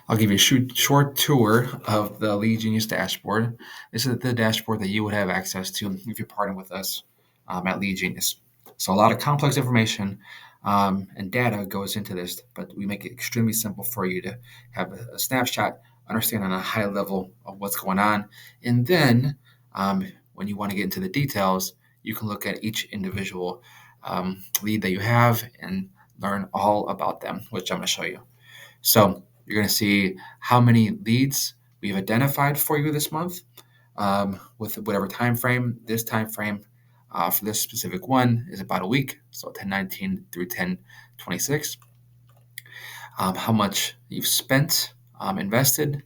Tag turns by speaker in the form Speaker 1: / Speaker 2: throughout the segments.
Speaker 1: I'll give you a short tour of the Lead Genius dashboard. This is the dashboard that you would have access to if you partner with us at Lead Genius. So a lot of complex information and data goes into this, but we make it extremely simple for you to have a snapshot, understand on a high level of what's going on, and then when you want to get into the details, you can look at each individual lead that you have and learn all about them, which I'm going to show you. So you're going to see how many leads we've identified for you this month with whatever time frame. This time frame for this specific one is about a week, so 10/19 through 10/26. How much you've spent, invested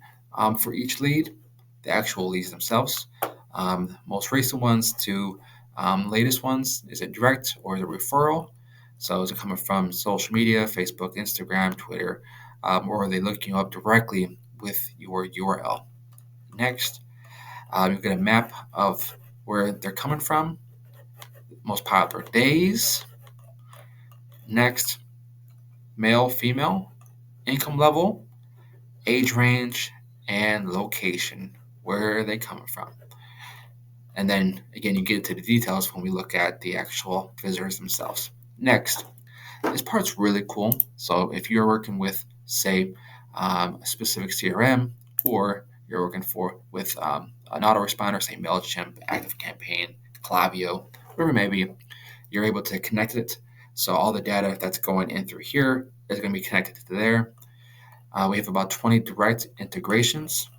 Speaker 1: for each lead, the actual leads themselves, most recent ones to latest ones. Is it direct or is it referral? So is it coming from social media, Facebook, Instagram, Twitter, or are they looking you up directly with your URL? Next, you get a map of where they're coming from, most popular days. Next, male, female, income level, age range, and location. Where are they coming from? And then again, you get to the details when we look at the actual visitors themselves. Next, this part's really cool. So if you're working with, say, a specific CRM, or you're working with an autoresponder, say MailChimp, ActiveCampaign, Klaviyo, whatever it may be, you're able to connect it. So all the data that's going in through here is going to be connected to there. We have about 20 direct integrations.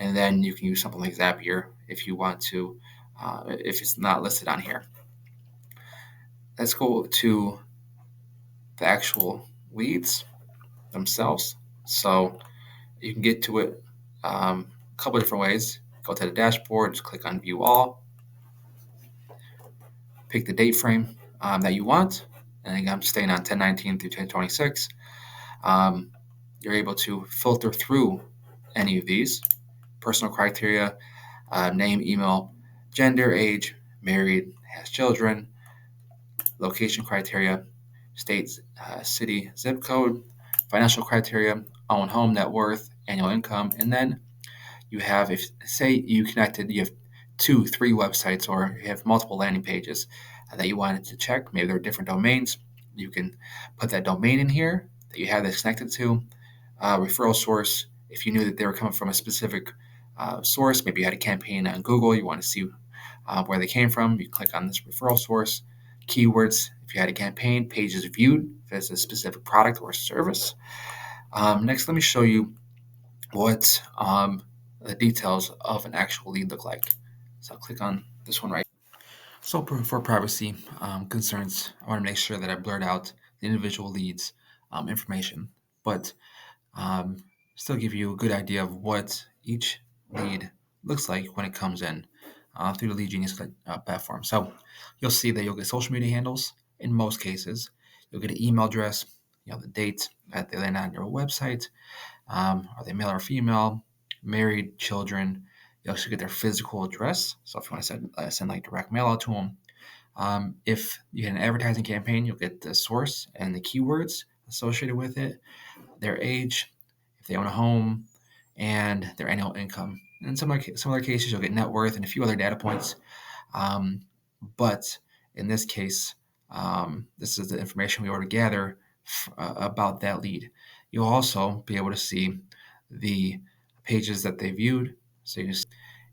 Speaker 1: And then you can use something like Zapier if you want to, if it's not listed on here. Let's go to the actual leads themselves. So you can get to it a couple of different ways. Go to the dashboard, just click on View All, pick the date frame that you want. And again, I'm staying on 10/19 through 10/26. You're able to filter through any of these. Personal criteria, name, email, gender, age, married, has children, location criteria, state, city, zip code, financial criteria, own home, net worth, annual income, and then you have, if say you connected, you have 2, 3 websites, or you have multiple landing pages that you wanted to check. Maybe there are different domains. You can put that domain in here that you have this connected to. Referral source, if you knew that they were coming from a specific source, maybe you had a campaign on Google, you want to see where they came from, you click on this referral source. Keywords, if you had a campaign, pages viewed, if it's a specific product or service. Next, let me show you what the details of an actual lead look like. So I'll click on this one right. So for privacy concerns, I want to make sure that I blurred out the individual leads information, but um, still give you a good idea of what each lead looks like when it comes in through the Lead Genius platform. So you'll see that you'll get social media handles in most cases. You'll get an email address, the date that they land on your website. Are they male or female? Married, children. You also get their physical address. So if you want to send like direct mail out to them. If you had an advertising campaign, you'll get the source and the keywords associated with it, their age, if they own a home, and their annual income. In some other cases, you'll get net worth and a few other data points. But in this case, this is the information we were to gather about that lead. You'll also be able to see the pages that they viewed. So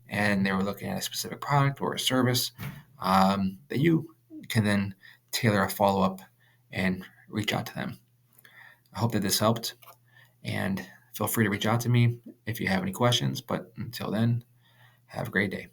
Speaker 1: and they were looking at a specific product or a service that you can then tailor a follow-up and reach out to them. I hope that this helped, and feel free to reach out to me if you have any questions. But until then, have a great day.